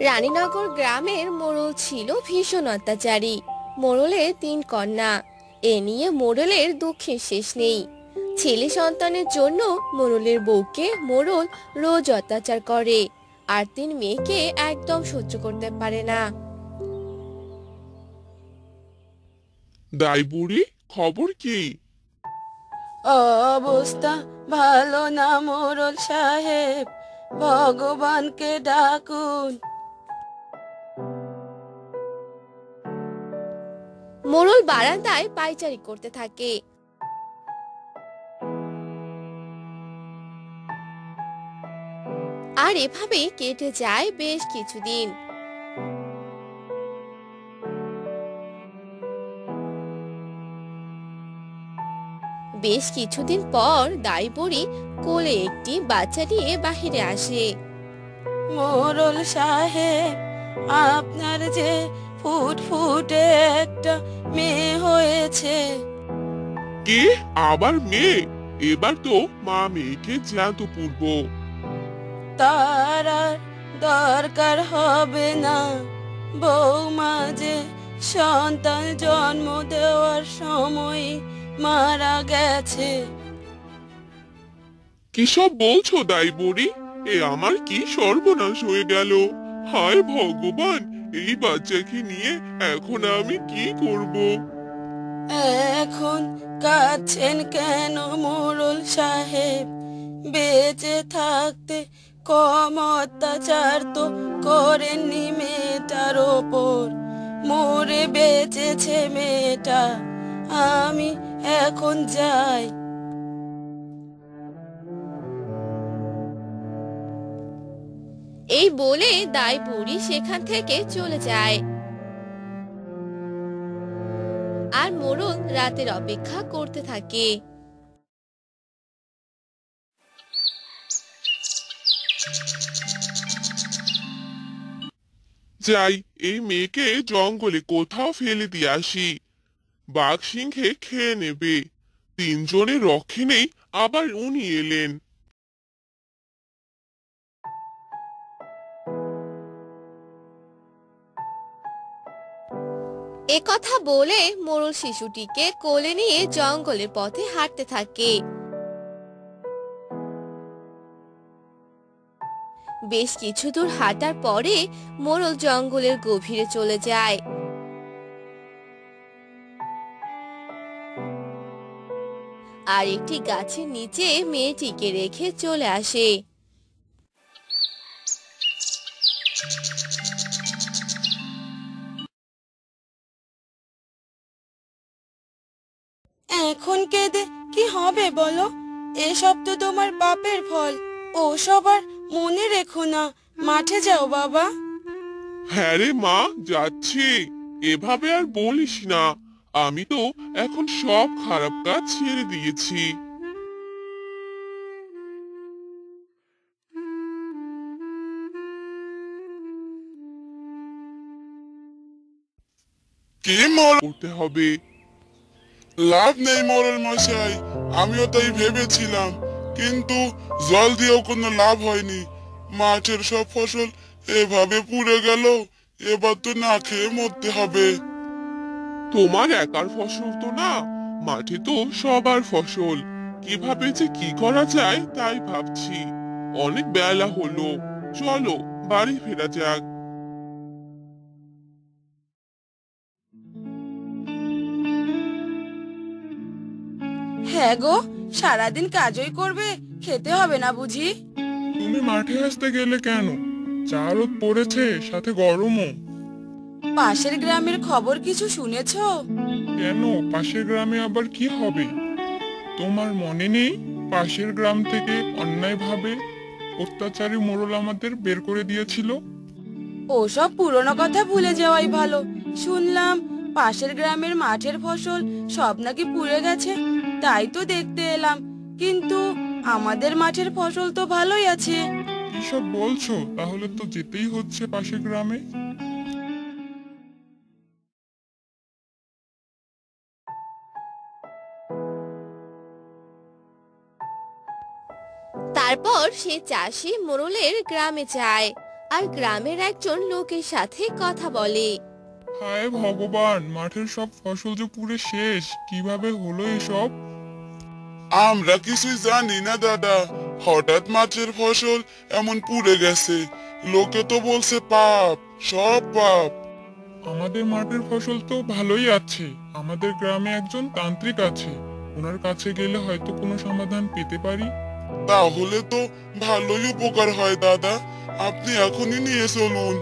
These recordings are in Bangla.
রানীনগর গ্রামের মোড়ল ছিল ভীষণ অত্যাচারী। মোড়লের 3 কন্যা। এ নিয়ে মোড়লের দুঃখের শেষ নেই। ছেলে সন্তানের জন্য মোড়লের বউকে মোড়ল রোজ অত্যাচার করে, আর 3 মেয়েকে একদম সহ্য করতে পারে না। দাই বুড়ি, খবর কি? অবস্থা ভালো না মোড়ল সাহেব, ভগবানকে ডাকুন। মোড়ল বারান্দায় পায়চারি করতে থাকে। আর এভাবে কেটে যায় বেশ কিছুদিন। বেশ কিছুদিন পর দাই বুড়ি কোলে একটি বাচ্চা নিয়ে বাহিরে আসে। মোড়ল সাহেব, আপনার যে ফুটফুটে একটা মেয়ে হয়েছে। কি? আবার মেয়ে? এবার তো মা মেয়েকে জ্যান্ত পুরব। তার আর দরকার হবে না, বৌমা যে সন্তান জন্ম দেওয়ার সময় মারা গেছে। কিসব বলছো দাই বুড়ি? এ আমার কি সর্বনাশ হয়ে গেল! হায় ভগবান, এই বাচ্চাকে নিয়ে এখন আমি কি করব? এখন কাঁদছেন কেন মোড়ল সাহেব? বেঁচে থাকতে কম অত্যাচার তো করেননি মেয়েটার ওপর। মরে বেঁচেছে মেয়েটা। আমি এখন যাই। এই বলে দাই বুড়ি সেখান থেকে চলে যায়। আর মোড়ল রাতের অপেক্ষা করতে থাকে। যাই, এই মেয়েকে জঙ্গলে কোথাও ফেলে দিয়ে আসি। বাঘ সিংহে খেয়ে নেবে। 3 জনের রক্ষে নেই, আবার উনি এলেন। এ কথা বলে মোড়ল শিশুটিকে কোলে নিয়ে জঙ্গলের পথে হাঁটতে থাকে। বেশ কিছু দূর হাঁটার পরে মোড়ল জঙ্গলের গভীরে চলে যায়। আর একটি গাছের নিচে মেয়েটিকে রেখে চলে আসে। এখন কেঁদে কি হবে বলো? এসব তো তোমার পাপের ফল। ওসব আর মনে রেখো না। মাঠে যাও বাবা। হ্যাঁ রে মা, যাচ্ছি। এভাবে আর বলিস না। আমি তো এখন সব খারাপ কাজ ছেড়ে দিয়েছি। কি মল করতে হবে? লাভ নেই মোড়ল মশাই, আমিও তাই ভেবেছিলাম, কিন্তু জল দিয়েও কোনো লাভ হয়নি। মাঠের সব ফসল এভাবে পুড়ে গেল। এবার তো না খেয়ে মরতে হবে। তোমার একার ফসল তো না, মাঠে তো সবার ফসল। কিভাবে যে কি করা যায় তাই ভাবছি। অনেক বেলা হলো, চলো বাড়ি ফেরা যাক। হ্যাঁ গো, সারাদিন কাজই করবে, খেতে হবে না বুঝি? তুমি মাঠে আসতে গেলে কেন? চা রোদ পড়েছে, সাথে গরমও। পাশের গ্রামের খবর কিছু শুনেছো? কেন, পাশের গ্রামে আবার কি হবে? তোমার মনে নেই, পাশের গ্রাম থেকে অন্যায়ভাবে অত্যাচারী মোড়ল আমাদের বের করে দিয়েছিল? ওসব পুরনো কথা ভুলে যাওয়াই ভালো। শুনলাম পাশের গ্রামের মাঠের ফসল সব নাকি পুড়ে গেছে। তাই তো দেখতে এলাম, কিন্তু আমাদের মাঠের ফসল তো ভালোই আছে। কিসব বলছো? তাহলে তো যেতেই হচ্ছে পাশের গ্রামে। তারপর সে চাষি মোড়লের গ্রামে যায় আর গ্রামের একজন লোকের সাথে কথা বলে। হায় ভগবান, মাঠের সব ফসল যে পুড়ে শেষ, কিভাবে হলো এসব? আমরা কিছুই জানি না দাদা, হঠাৎ মাছের ফসল এমন পুড়ে গেছে। লোকে তো বলছে পাপ, সব পাপ। আমাদের মাঠের ফসল তো ভালোই আছে। আমাদের গ্রামে একজন তান্ত্রিক আছে, ওনার কাছে গেলে হয়তো কোনো সমাধান পেতে পারি। তাহলে তো ভালোই উপকার হয় দাদা, আপনি এখনই নিয়ে চলুন।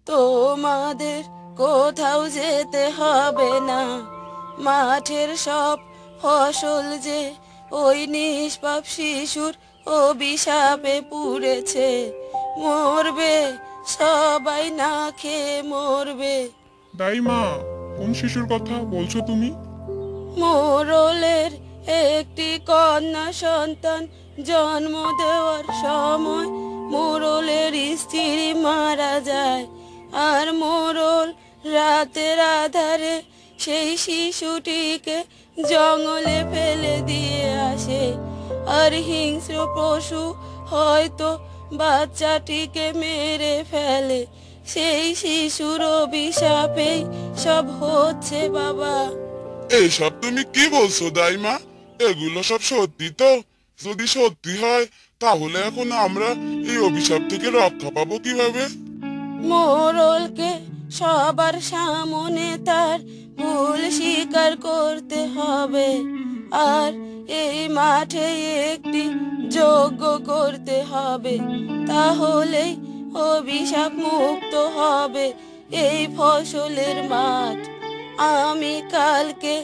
তোমাদের কোথাও যেতে হবে না, মাঠের সব ফসল যে ওই নিষ্পাপ শিশুর অভিশাপে পুড়েছে, মরবে সবাই, না খেয়ে মরবে। দাইমা, কোন শিশুর কথা বলছো তুমি? মোরলের একটি কন্যা সন্তান জন্ম দেওয়ার সময় মোরলের স্ত্রী মারা যায়, আর মোরল রাতের আধারে সেই শিশুটিকে জঙ্গলে ফেলে দিয়ে আসে। আর হিংস্র পশু হয়তো বাচ্চাটিকে মেরে ফেলে। সেই শিশুর অভিশাপেই সব হচ্ছে বাবা। এইসব তুমি কি বলছো দাইমা? এগুলো সব সত্যি তো? যদি সত্যি হয় তাহলে এখন আমরা এই অভিশাপ থেকে রক্ষা পাবো কিভাবে? মোরলকে সবার সামনে তার ভুল স্বীকার করতে হবে, আর এই মাঠে একটি যজ্ঞ করতে হবে, তাহলেই অভিশাপ মুক্ত হবে এই ফসলের মাঠ। আমি কালকে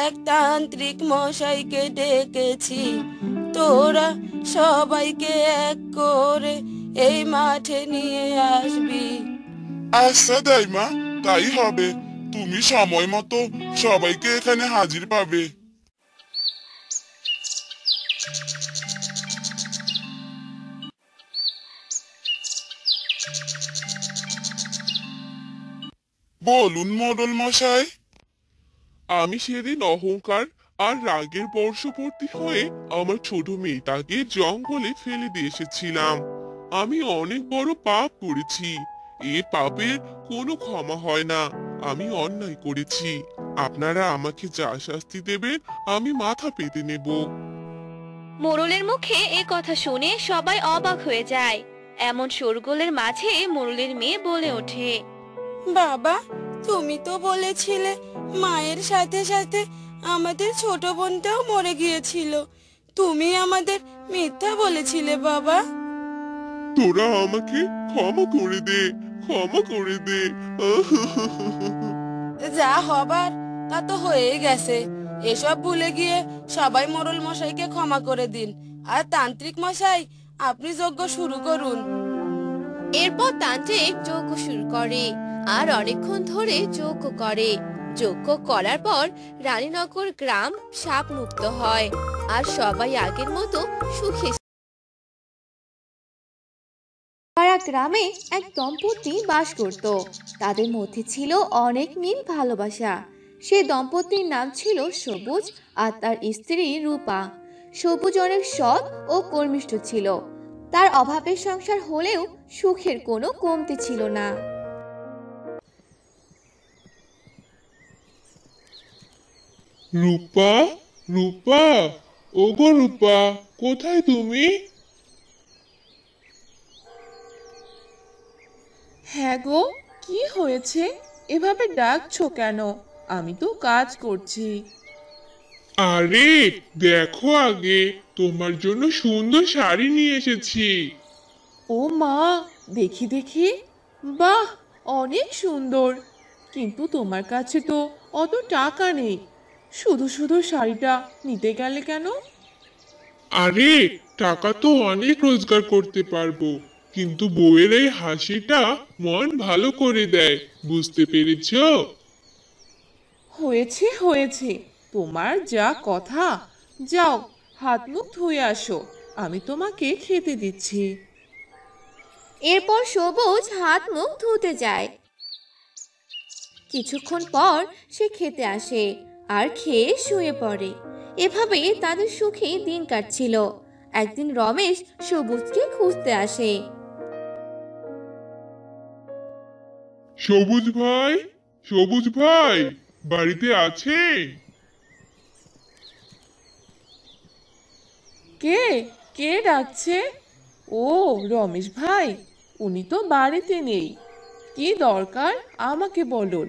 এক তান্ত্রিক মশাইকে ডেকেছি, তোরা সবাইকে এক করে এই মাঠে নিয়ে আসবি। আচ্ছা দাইমা, তাই হবে। তুমি সময় মতো সবাইকে এখানে হাজির পাবে। বলুন মোড়ল মশাই। আমি সেদিন অহংকার আর রাগের বর্ষবর্তী হয়ে আমার ছোট মেয়েটাকে জঙ্গলে ফেলে দিয়ে এসেছিলাম। আমি অনেক বড় পাপ করেছি, এ পাপের কোনো ক্ষমা হয় না। আমি অন্যায় করেছি, আপনারা আমাকে যা শাস্তি দেবেন আমি মাথা পেতে নেব। মোরলের মুখে এ কথা শুনে সবাই অবাক হয়ে যায়। এমন শোরগোলের মাঝে মোরলের মেয়ে বলে ওঠে, বাবা, তুমি তো বলেছিলে মায়ের সাথে সাথে আমাদের ছোট বোনটাও মরে গিয়েছিল। তুমি আমাদের মিথ্যা বলেছিলে বাবা। তোরা আমাকে ক্ষমা করে দে, ক্ষমা করে দে। যা হবার তা তো হয়ে গেছে। এসব ভুলে গিয়ে সবাই মোরল মশাইকে ক্ষমা করে দিন। আর তান্ত্রিক মশাই, আপনি যজ্ঞ শুরু করুন। এরপর তান্ত্রিক যজ্ঞ শুরু করে আর অনেকক্ষণ ধরে যজ্ঞ করে। যজ্ঞ করার পর রানীনগর গ্রাম সাপ মুক্ত হয় আর সবাই আগের মতো সুখে। গ্রামে এক দম্পতি বাস করত। তাদের মধ্যে ছিল অনেক মিল ভালোবাসা। সে দম্পতির নাম ছিল সবুজ আর তার স্ত্রী রূপা। সবুজ অনেক সৎ ও কর্মিষ্ঠ ছিল। তার অভাবের সংসার হলেও সুখের কোনো কমতি ছিল না। রূপা, রূপা, ওগো রূপা, কোথায় তুমি? হ্যাঁ গো, কি হয়েছে? এভাবে ডাকছো কেন? আমি তো কাজ করছি। আরে দেখো, আগে তোমার জন্য সুন্দর শাড়ি নিয়ে এসেছি। ও মা, দেখি দেখি। বাহ, অনেক সুন্দর। কিন্তু তোমার কাছে তো অত টাকা নেই, শুধু শুধু শাড়িটা নিতে গেলে কেন? আরে টাকা তো অনেক রোজগার করতে পারবো, কিন্তু বউয়ের এই হাসিটা মন ভালো করে দেয়, বুঝতে পেরেছো? হয়েছে হয়েছে, তোমার যা কথা। যাও, হাত মুখ ধুয়ে আসো, আমি তোমাকে খেতে দিচ্ছি। এরপর সবুজ হাত মুখ ধুতে যায়। কিছুক্ষণ পর সে খেতে আসে আর খেয়ে শুয়ে পড়ে। এভাবে তাদের সুখে দিন কাটছিল। একদিন রমেশ সবুজকে খুঁজতে আসে। সবুজ ভাই, সবুজ ভাই, বাড়িতে আছে? কে কে ডাকছে? ও, রমেশ ভাই, উনি তো বাড়িতে নেই। কি দরকার আমাকে বলুন,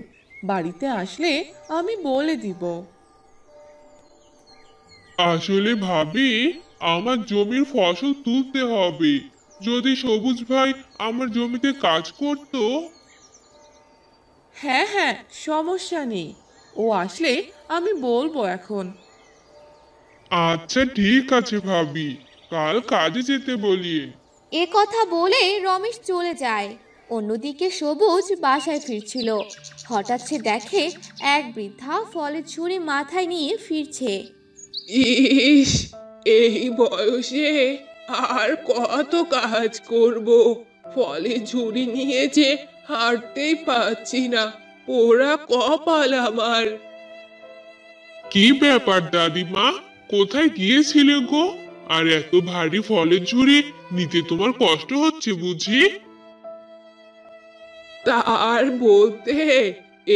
বাড়িতে আসলে আমি বলে দিব। আসলে ভাবি, আমার জমির ফসল তুলতে হবে। যদি সবুজ ভাই আমার জমিতে কাজ করতো। হ্যাঁ হ্যাঁ, সমস্যা নেই, ও আসলে আমি বলবো এখন। আচ্ছা ঠিক আছে ভাবি, কাল কাজে যেতে বলিয়ে। এ কথা বলে রমেশ চলে যায়। অন্যদিকে সবুজ বাসায় ফিরছিল। হঠাৎ সে দেখে এক বৃদ্ধা ফলের ঝুড়ি মাথায় নিয়ে ফিরছে। ইস, এই বয়সে আর কত কাজ করব, ফলে ঝুড়ি নিয়ে যে হাঁটতেই পাচ্ছি না, পোড়া কপাল আমার। কি ব্যাপার দাদিমা, কোথায় গিয়েছিলে গো? আর এত ভারী ফলের ঝুড়ি নিতে তোমার কষ্ট হচ্ছে বুঝি? তার বলতে,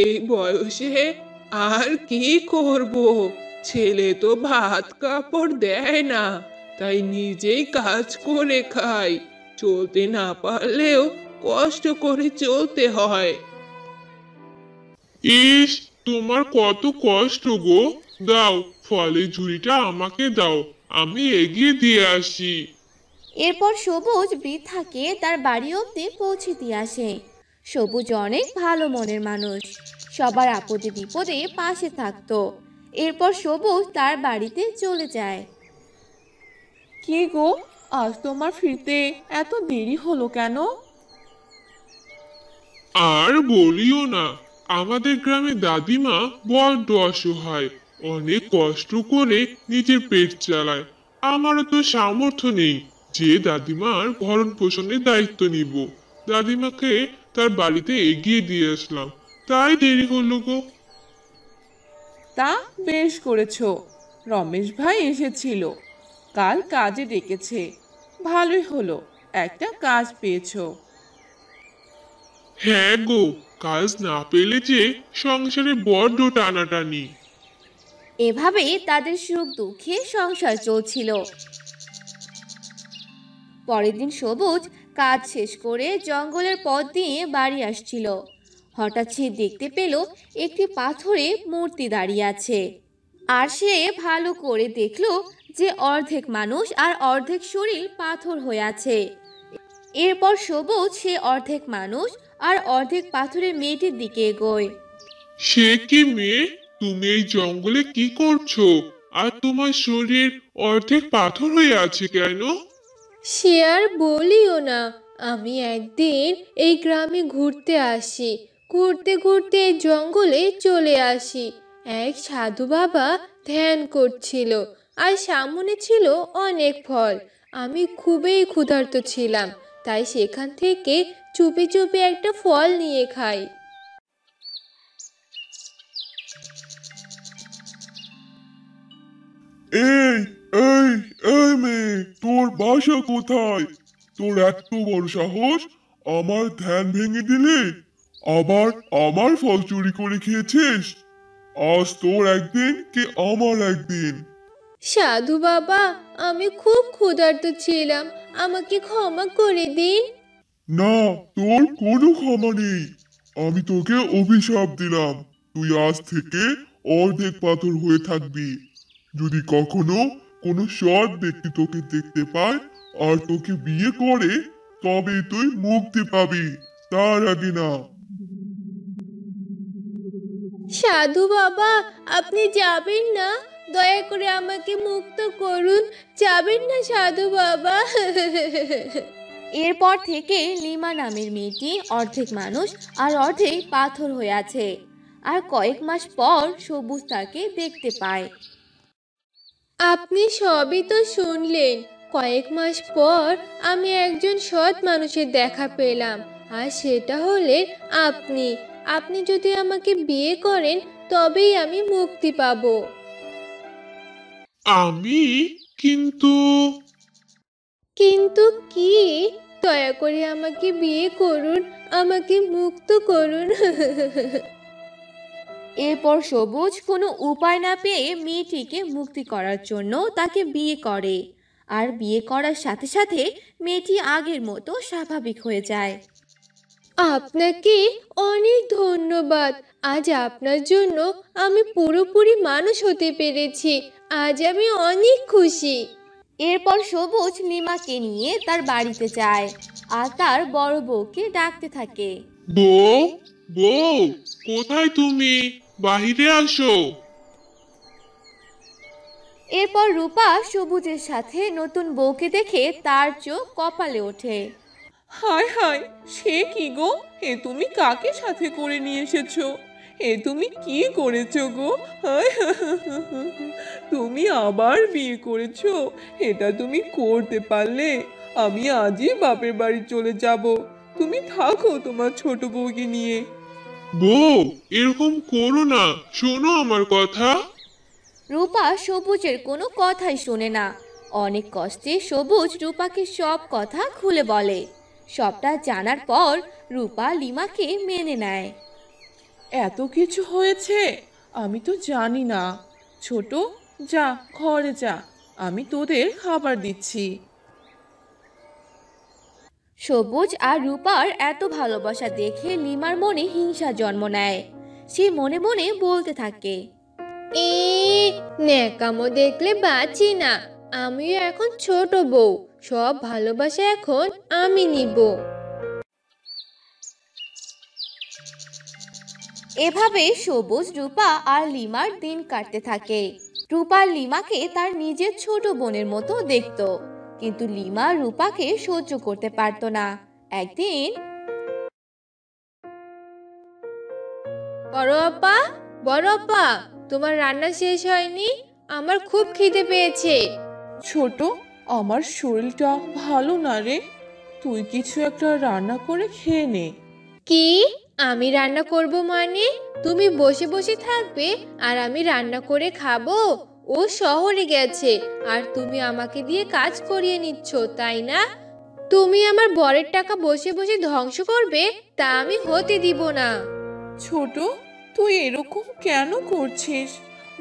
এই বয়সে আর কি করব, ছেলে তো ভাত কাপড় দেয় না, তাই নিজেই কাজ করে খাই। চলতে না পারলেও কষ্ট করে চলতে হয়। ইস, তোমার কত কষ্ট গো। দাও, ফলের ঝুড়িটা আমাকে দাও, আমি এগিয়ে দিয়ে আসি। এরপর সবুজ বৃদ্ধাকে তার বাড়ি অবধি পৌঁছে দিয়ে আসে। সবুজ অনেক ভালো মনের মানুষ, সবার আপদে বিপদে পাশে থাকতো। এরপর সবুজ তার বাড়িতে চলে যায়। কি গো, আজ তোমার ফিরতে এত দেরি হলো কেন? আর বলিও না, আমাদের গ্রামে দাদিমা বড্ড অসহায়, অনেক কষ্ট করে নিজের পেট চালায়। আমারও তো সামর্থ্য নেই যে দাদিমার ভরণ পোষণের দায়িত্ব নিব। দাদিমাকে তার বাড়িতে এগিয়ে দিয়ে আসলাম, তাই দেরি হলো গো। তা বেশ করেছো, রমেশ ভাই এসেছিল, কাল কাজে ডেকেছে। ভালোই হলো, একটা কাজ পেয়েছো। হ্যাঁ গো, কাজ না পেলে যে সংসারে বড্ড টানাটানি। এভাবেই তাদের সুখ দুঃখে সংসার চলছিল। পরের দিন সবুজ কাজ শেষ করে জঙ্গলের পথ দিয়ে বাড়ি আসছিল। হঠাৎ সে দেখতে পেল একটি পাথরে মূর্তি দাঁড়িয়ে আছে। আর সে ভালো করে দেখলো যে অর্ধেক মানুষ আর অর্ধেক শরীর পাথর হয়ে আছে। এরপর সবুজ সে অর্ধেক মানুষ আর অর্ধেক পাথরের মেয়েটির দিকে এগোয়। সে কি মেয়ে, তুমি এই জঙ্গলে কি করছো? আর তোমার শরীর অর্ধেক পাথর হয়ে আছে কেন? সে আর বলিও না, আমি একদিন এই গ্রামে ঘুরতে আসি, ঘুরতে ঘুরতে এই জঙ্গলে চলে আসি। এক সাধু বাবা ধ্যান করছিল আর সামনে ছিল অনেক ফল। আমি খুবই ক্ষুধার্ত ছিলাম, তাই সেখান থেকে চুপি চুপি একটা ফল নিয়ে খাই। এই এই এই মেয়ে, তোর বাসা কোথায়? তোর এত বড় সাহস, আমার ধ্যান ভেঙে দিলে, আবার আমার ফল চুরি করে খেয়েছিস। আজ তোর একদিন কি আমার একদিন। সাধু বাবা, আমি খুব ক্ষুধার্ত ছিলাম, আমাকে ক্ষমা করে দিন। না, তোর কোনো ক্ষমা নেই। আমি তোকে অভিশাপ দিলাম, তুই আজ থেকে অর্ধেক পাথর হয়ে থাকবি। যদি কখনো কোনো সৎ ব্যক্তি তোকে দেখতে পায় আর তোকে বিয়ে করে, তবে তুই মুক্তি পাবি, তার আগে না। সাধু বাবা, আপনি যাবেন না? দয়া করে আমাকে মুক্ত করুন, যাবেন না সাধু বাবা? এরপর থেকে লিমা নামের মেয়েটি অর্ধেক মানুষ আর অর্ধেক পাথর হয়ে আছে। আর কয়েক মাস পর সবুজ তাকে দেখতে পায়। আপনি সবই তো শুনলেন, কয়েক মাস পর আমি একজন সৎ মানুষের দেখা পেলাম, আর সেটা হলেন আপনি। আপনি যদি আমাকে বিয়ে করেন তবেই আমি মুক্তি পাবো। আমি কিন্তু কিন্তু কি? দয়া করে আমাকে বিয়ে করুন, আমাকে মুক্ত করুন। এরপর সবুজ কোনো উপায় না পেয়ে মেয়েটিকে মুক্তি করার জন্য তাকে বিয়ে করে। আর বিয়ে করার সাথে সাথে মেয়েটি আগের মতো স্বাভাবিক হয়ে যায়। আপনাকে অনেক ধন্যবাদ। আজ আপনার জন্য আমি পুরোপুরি মানুষ হতে পেরেছি। আজ আমি অনেক খুশি। এরপর সবুজ লিমাকে নিয়ে তার বাড়িতে যায় আর তার বড় বউকে ডাকতে থাকে। বউ, বউ, কোথায় তুমি? বাহিরে আসো। এরপর রূপা সবুজের সাথে নতুন বউকে দেখে তার চোখ কপালে ওঠে। হায় হায়, সে কি গো? এ তুমি কাকে সাথে করে নিয়ে এসেছো? এ তুমি কি করেছো গো? হায়, তুমি আবার বিয়ে করেছো? এটা তুমি করতে পারলে? আমি আজই বাপের বাড়ি চলে যাব। তুমি থাকো তোমার ছোট বউকে নিয়ে। বউ, এরকম করো না, শোনো আমার কথা। রূপা সবুজের কোনো কথাই শোনে না। অনেক কষ্টে সবুজ রূপাকে সব কথা খুলে বলে। সবটা জানার পর রূপা লিমাকে মেনে নেয়। এত কিছু হয়েছে, আমি তো জানি না। ছোট, যা ঘরে যা, আমি তোদের খাবার দিচ্ছি। সবুজ আর রূপার এত ভালোবাসা দেখে লিমার মনে হিংসা জন্ম নেয়। সে মনে মনে বলতে থাকে, ন্যাকামো দেখলে বাঁচি না। আমিও এখন ছোট বউ, সব ভালোবাসা এখন আমি নিব। এভাবে সবুজ, রূপা আর লিমার দিন কাটতে থাকে। রূপা লিমাকে তার নিজের ছোট বোনের মতো দেখতো, কিন্তু লিমা রূপাকে সহ্য করতে পারতো না। একদিন, বড় আপা, তোমার রান্না শেষ হয়নি? আমার খুব খিদে পেয়েছে। ছোট, আমার শরীরটা ভালো না রে, তুই কিছু একটা রান্না করে খেয়ে নে। কি? আমি রান্না করব মানে? তুমি বসে বসে থাকবে আর আমি রান্না করে খাবো? ও শহরে গেছে আর তুমি আমাকে দিয়ে কাজ করিয়ে নিচ্ছ, তাই না? তুমি আমার বরের টাকা বসে বসে ধ্বংস করবে, তা আমি হতে দিব না। ছোট, তুই এরকম কেন করছিস?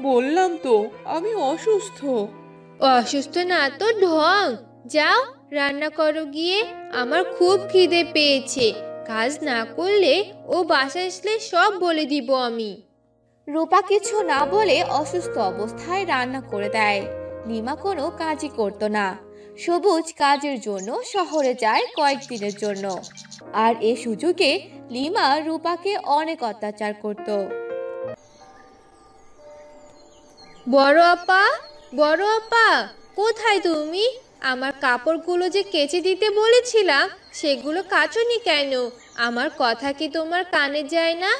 বললাম তো আমি অসুস্থ। অসুস্থ না তো ঢং। যাও রান্না করো গিয়ে, আমার খুব খিদে পেয়েছে। কাজ না করলে ও বাসায় আসলে সব বলে দিব আমি। রূপা কিছু না বলে অসুস্থ অবস্থায় রান্না করে দেয়। লিমা কোনো কাজই করতো না। সবুজ কাজের জন্য শহরে যায় কয়েকদিনের জন্য। আর এ সুযোগে লিমা রূপাকে অনেক অত্যাচার করত। বড় আপা, কোথায় তুমি? আমার কাপড়গুলো যে কেচে দিতে বলেছিলাম, সেগুলো কাচোনি কেন? আমার কথা কি তোমার কানে যায় না?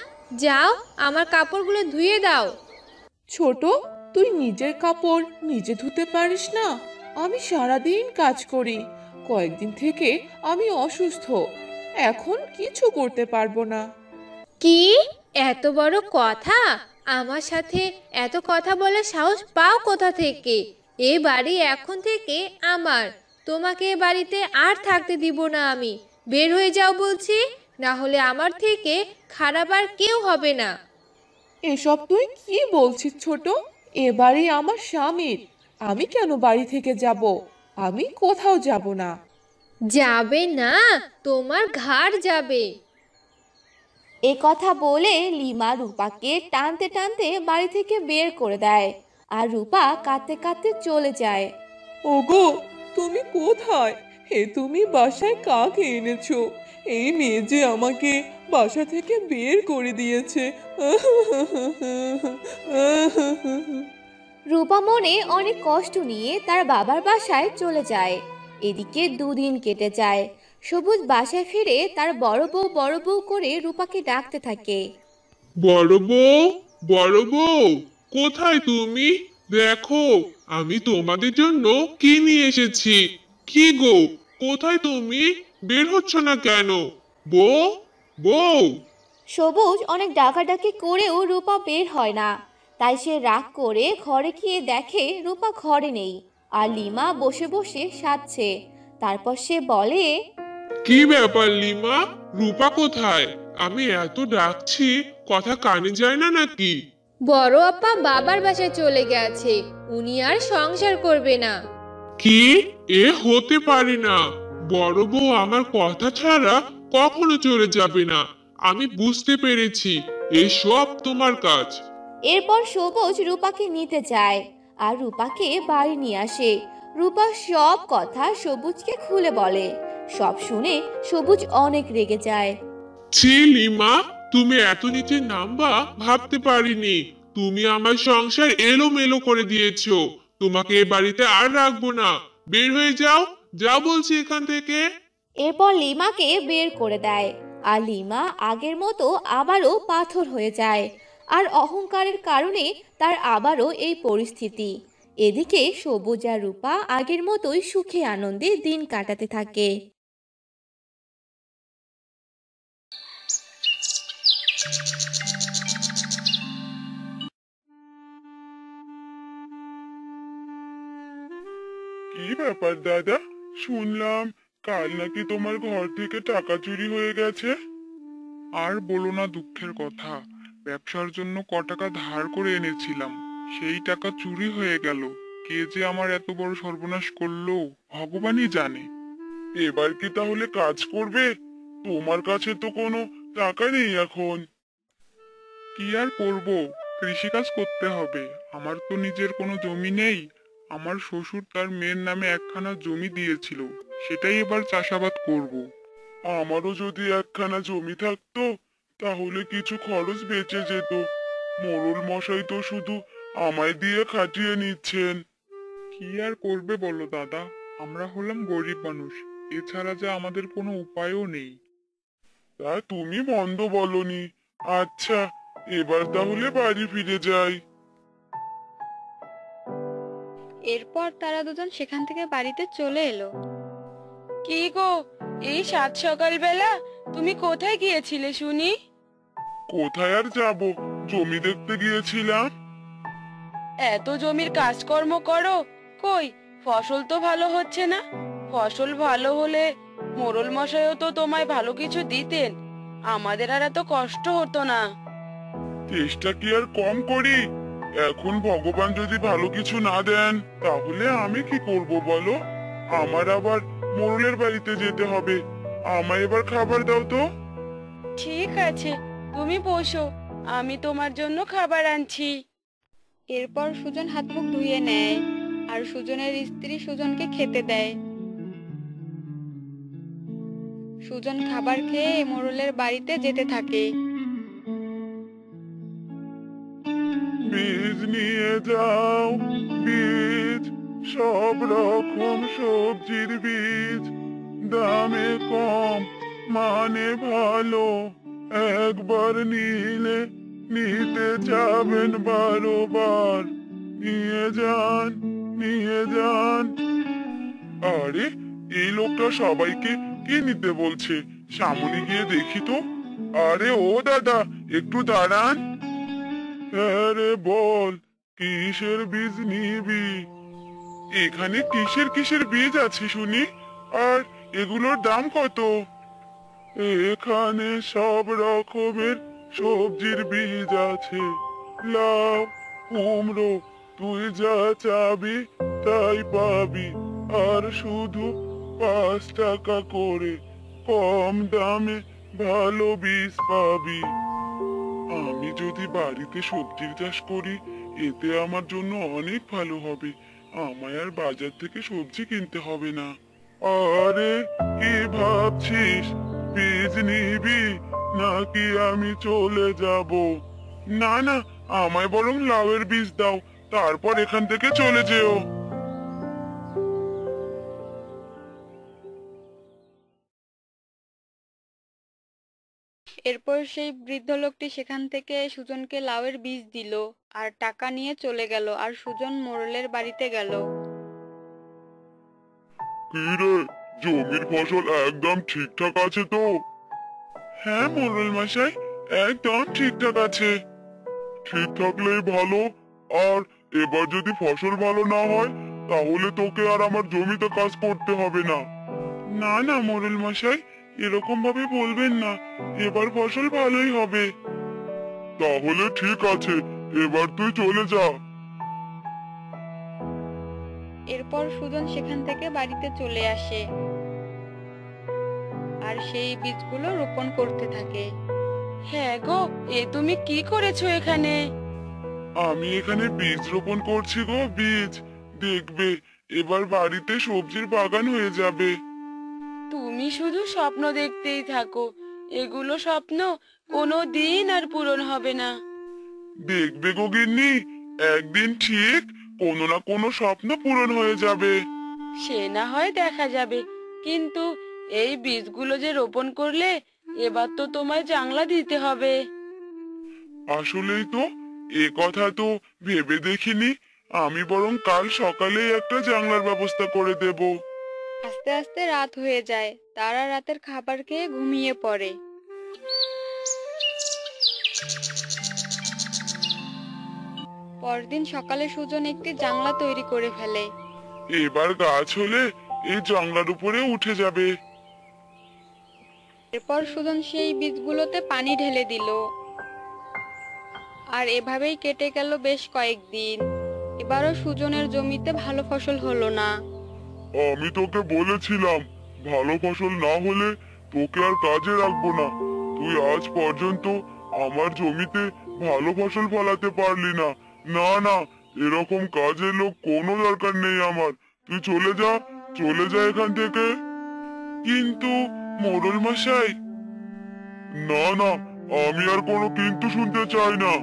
যাও আমার কাপড়গুলো ধুয়ে দাও। ছোট, তুই নিজের কাপড় নিজে ধুতে পারিস না? আমি সারাদিন কাজ করি, কয়েকদিন থেকে আমি অসুস্থ, এখন কিছু করতে পারবো না। কি? এত বড় কথা? আমার সাথে এত কথা বলার সাহস পাও কোথা থেকে? এ বাড়ি এখন থেকে আমার। তোমাকে এ বাড়িতে আর থাকতে দিব না আমি। বের হয়ে যাও বলছি, না হলে আমার থেকে খারাপ আর কেউ হবে না। এসব তুই কি বলছিস ছোট? এ বাড়ি আমার স্বামীর, আমি কেন বাড়ি থেকে যাব? আমি কোথাও যাব না। যাবে না? তোমার ঘাড় যাবে। এ কথা বলে লিমা রূপাকে টানতে টানতে বাড়ি থেকে বের করে দেয়। আর রূপা কাঁদতে কাঁদতে চলে যায়। ওগো, তুমি কোথায়? তুমি বাসায় কাকে এনেছো? এই মেয়ে যে আমাকে বাসা থেকে বের করে দিয়েছে। রূপা মনে অনেক কষ্ট নিয়ে তার বাবার বাসায় চলে যায়। এদিকে দুদিন কেটে যায়। সবুজ বাসায় ফিরে তার বড় বউ করে রূপাকে ডাকতে থাকে। বড় বউ, বড় বউ, কোথায় তুমি? দেখো, আমি তোমাদের জন্য কি নিয়ে এসেছি। কি গো, কোথায় তুমি? বের হচ্ছ না কেন? বউ, বউ। সবুজ অনেক ডাকাডাকি করেও রূপা বের হয় না। তাই সে রাগ করে ঘরে গিয়ে দেখে রূপা ঘরে নেই, আর লিমা বসে বসে সাধছে। তারপর সে বলে, কি ব্যাপার লিমা, রূপা কোথায়? আমি এত ডাকছি, কথা কানে যায় না নাকি? বড় আপা বাবার বাসায় চলে গেছে, উনি আর সংসার করবে না। কি? এ হতে পারে না। বড় বউ আমার কথা ছাড়া কখনো চলে যাবে না। আমি বুঝতে পেরেছি, এসব তোমার কাজ। এরপর সবুজ রূপাকে নিতে যায় আর রূপাকে বাড়ি নিয়ে আসে। রূপা সব কথা সবুজকে খুলে বলে। সব শুনে সবুজ অনেক রেগে যায়। ছি লিমা, তুমি এত নিচে নামবা ভাবতে পারিনি। তুমি আমার সংসার এলোমেলো করে দিয়েছো। তোমাকে এ বাড়িতে আর রাখবো না। বের হয়ে যাও, যা বলছি এখান থেকে। এরপর লিমাকে বের করে দেয়, আর লিমা আগের মতো আবারও পাথর হয়ে যায়। আর অহংকারের কারণে তার আবারও এই পরিস্থিতি। এদিকে সবুজ আর রূপা আগের মতোই সুখে আনন্দে দিন কাটাতে থাকে। কি ব্যাপার দাদা, শুনলাম কাল নাকি তোমার ঘর থেকে টাকা চুরি হয়ে গেছে? আর বলো না দুঃখের কথা, ব্যবসার জন্য ক টাকা ধার করে এনেছিলাম, সেই টাকা চুরি হয়ে গেল। কে যে আমার এত বড় সর্বনাশ করলো ভগবানই জানে। এবার কি তাহলে কাজ করবে? তোমার কাছে তো কোনো টাকা নেই এখন। কি আর করব, কৃষিকাজ করতে হবে। আমার তো নিজের কোনো জমি নেই। আমার শ্বশুর তার মেয়ের নামে একখানা জমি দিয়েছিল, সেটাই এবার চাষাবাদ করব। আমারও যদি একখানা জমি থাকতো, তাহলে কিছু খরচ বেঁচে যেত। মোড়ল মশাই তো শুধু আমায় দিয়ে খাটিয়ে নিচ্ছেন। কি আর করবে বলো দাদা, আমরা হলাম গরিব মানুষ, এছাড়া যে আমাদের কোনো উপায়ও নেই। তা তুমি মন্দ বলনি। আচ্ছা, এবার তাহলে বাড়ি ফিরে যাই। এরপর তারা দুজন সেখান থেকে বাড়িতে চলে এলো। কি গো, এই সাত সকাল বেলা তুমি কোথায় গিয়েছিলে শুনি? কোথায় আর যাব, জমি দেখতে গিয়েছিলাম। এত জমির কাজকর্ম করো, কই ফসল তো ভালো হচ্ছে না। ফসল ভালো হলে মোড়ল মশাইও তো তোমায় ভালো কিছু দিতেন, আমাদের আর এত কষ্ট হতো না। চেষ্টা কি আর কম করি? এখন ভগবান যদি ভালো কিছু না দেন, তাহলে আমি কি করব বলো? আমার আবার মোড়লের বাড়িতে যেতে হবে। আমায় এবার খাবার দাও তো। ঠিক আছে, তুমি বসো, আমি তোমার জন্য খাবার আনছি। এরপর সুজন হাত মুখ ধুয়ে নেয় আর সুজনের স্ত্রী সুজনকে খেতে দেয়। সুজন খাবার খেয়ে মোড়লের বাড়িতে যেতে থাকে। বীজ নিয়ে যাও, বীজ, সব রকম সবজির বীজ, দামে কম, মানে ভালো। একবার নিলে নিতে যাবেন বারবার। নিয়ে যান, নিয়ে যান। আরে, এই লোকটা সবাইকে কি নিতে বলছে? সামনে গিয়ে দেখি তো। আরে ও দাদা, একটু দাঁড়ান। আরে বল, কিসের বীজ নিবি? এখানে কিসের কিসের বীজ আছে শুনি? আর এগুলোর দাম কত? এখানে সব রকমের সবজির বীজ আছে। লাউ, কুমড়ো, তুই যা চাবি তাই পাবি। আর শুধু 5 টাকা করে, কম দামে ভালো বীজ পাবি। আমি যদি বাড়িতে সবজির চাষ করি, এতে আমার জন্য অনেক ভালো হবে। আমায় আর বাজার থেকে সবজি কিনতে হবে না। আরে, কি ভাবছিস? বীজ নিবি নাকি আমি চলে যাব? না না, আমায় বরং লাউয়ের বীজ দাও, তারপর এখান থেকে চলে যেও। এরপর সেই বৃদ্ধ লোকটি সেখান থেকে সুজনকে লাউয়ের বীজ দিল আর টাকা নিয়ে চলে গেল। আর সুজন মোড়লের বাড়িতে গেল। কি রে, জমির ফসল একদম ঠিকঠাক আছে তো? হ্যাঁ মোড়ল মশাই, একদম ঠিকঠাক আছে। ঠিক থাকলেই ভালো। আর এবার যদি ফসল ভালো না হয় তাহলে তোকে আর আমার জমিতে কাজ করতে হবে না। না না মোড়ল মশাই, এরকম ভাবে বলবেন না, এবার ফসল ভালোই হবে। তাহলে ঠিক আছে, এবার তুই চলে যা। এরপর সুজন সেখান থেকে বাড়িতে চলে আসে আর সেই বীজগুলো রোপণ করতে থাকে। হ্যাঁ গো, এ তুমি কি করেছো এখানে? আমি এখানে বীজ রোপণ করছি গো, বীজ। দেখবে এবার বাড়িতে সবজির বাগান হয়ে যাবে। তুমি শুধু স্বপ্ন দেখতেই থাকো, এগুলো স্বপ্ন কোনো দিন আর পূরণ হবে না। দেখবে গো গিন্নি, একদিন ঠিক কোনো না কোনো স্বপ্ন পূরণ হয়ে যাবে। সে না হয় দেখা যাবে, কিন্তু এই বীজগুলো যে রোপণ করলে এবার তো তোমায় জাংলা দিতে হবে। আসলেই তো, এ কথা তো ভেবে দেখিনি। আমি বরং কাল সকালেই একটা জানলার ব্যবস্থা করে দেব। আস্তে আস্তে রাত হয়ে যায়, তারা রাতের খাবার খেয়ে ঘুমিয়ে পড়ে। পরদিন সকালে সুজন একটি জানলা তৈরি করে ফেলে। এবার গাছ হলে এই জানলার উপরে উঠে যাবে। এরপর সুজন সেই বীজগুলোতে পানি ঢেলে দিল। আর এভাবেই কেটে গেল বেশ কয়েকদিন। এবারও সুজনের জমিতে ভালো ফসল হলো না। আমি তোকে বলেছিলাম, ভালো ফসল না হলে তোকে আর কাজে রাখবো না। তুই আজ পর্যন্ত আমার জমিতে ভালো ফসল ফলাতে পারলি না। না না, এরকম কাজের লোক কোনো দরকার নেই আমার। তুই চলে যা, চলে যা এখান থেকে। কিন্তু মোড়ল মশাই। না না, আমি আর কোনো কিন্তু শুনতে চাই না।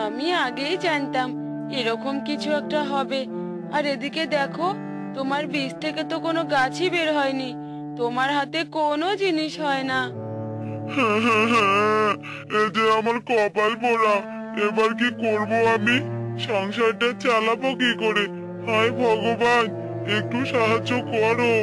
আমি আগেই জানতাম এরকম কিছু একটা হবে। আর এদিকে দেখো, তোমার বীজ থেকে তো কোনো গাছই বের হয়নি। তোমার হাতে কোনো জিনিস হয় না। এ যে আমার কপাল পোড়া। এবার কি করব আমি? সংসারটা চালাবো কি করে? হায় ভগবান, একটু সাহায্য করো।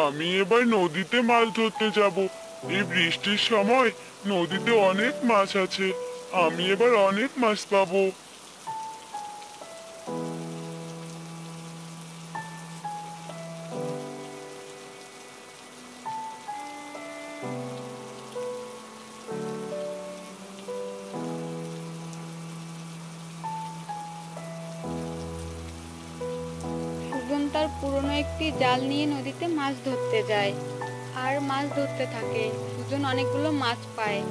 আমি এবার নদীতে মাছ ধরতে যাব। এই বৃষ্টির সময় নদীতে অনেক মাছ আছে। আমি এবার অনেক মাছ পাবো। সুজন তার পুরনো একটি জাল নিয়ে নদীতে মাছ ধরতে যায় আর মাছ ধরতে থাকে। সুজন অনেকগুলো মাছ পায়।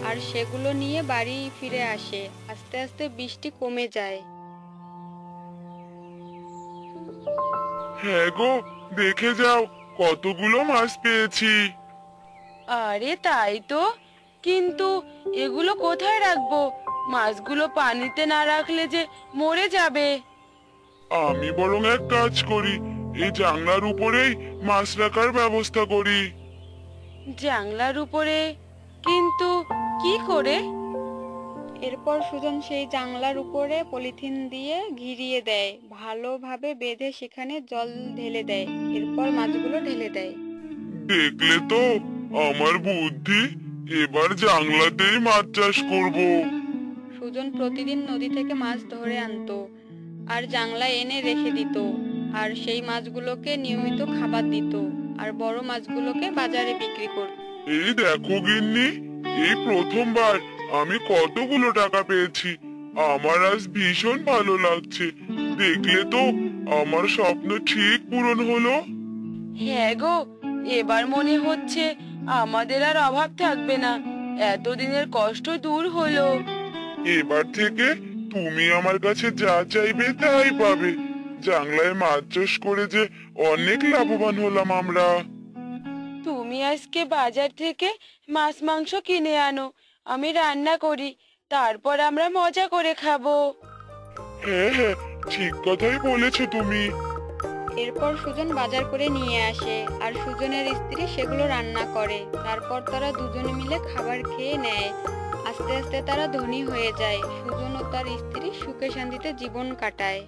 আর সেগুলো নিয়ে বাড়ি ফিরে আসে। আস্তে আস্তে বৃষ্টি কমে যায়। হ্যাঁ গো, দেখে যাও কতগুলো মাছ পেয়েছি। আরে তাই তো, কিন্তু এগুলো কোথায় রাখবো? মাছগুলো পানিতে না রাখলে যে মরে যাবে। আমি বরং এক কাজ করি, এই জানলার উপরেই মাছ রাখার ব্যবস্থা করি। জানলার উপরে? কিন্তু কি করে? এরপর সুজন সেই জানলার উপরে পলিথিন দিয়ে ঘিরিয়ে দেয়, ভালোভাবে বেঁধে সেখানে জল ঢেলে দেয়। এরপর মাছগুলো ঢেলে দেয়। দেখলে তো আমার বুদ্ধি, এবার জানলাতেই মাছ চাষ করব। সুজন প্রতিদিন নদী থেকে মাছ ধরে আনতো আর জানলায় এনে রেখে দিত। আর সেই মাছগুলোকে নিয়মিত খাবার দিত আর বড় মাছগুলোকে বাজারে বিক্রি করত। এই দেখো গিন্নি, এই প্রথমবার আমি কতগুলো টাকা পেয়েছি। আমার আজ ভীষণ ভালো লাগছে। দেখলে তো আমার স্বপ্ন ঠিক পূরণ হলো। হ্যাঁ গো, এবার মনে হচ্ছে আমাদের আর অভাব থাকবে না। এতদিনের কষ্ট দূর হলো। এবার থেকে তুমি আমার কাছে যা চাইবে তাই পাবে। জাংলায় মাছ চাষ করে যে অনেক লাভবান হলাম আমরা। তুমি আজকে বাজার থেকে মাছ মাংস কিনে আনো, আমি রান্না করি, তারপর আমরা মজা করে খাবো। হ্যাঁ হ্যাঁ, ঠিক কথাই বলেছো তুমি। এরপর সুজন বাজার করে নিয়ে আসে আর সুজনের স্ত্রী সেগুলো রান্না করে। তারপর তারা দুজনে মিলে খাবার খেয়ে নেয়। আস্তে আস্তে তারা ধনী হয়ে যায়। সুজন ও তার স্ত্রী সুখে শান্তিতে জীবন কাটায়।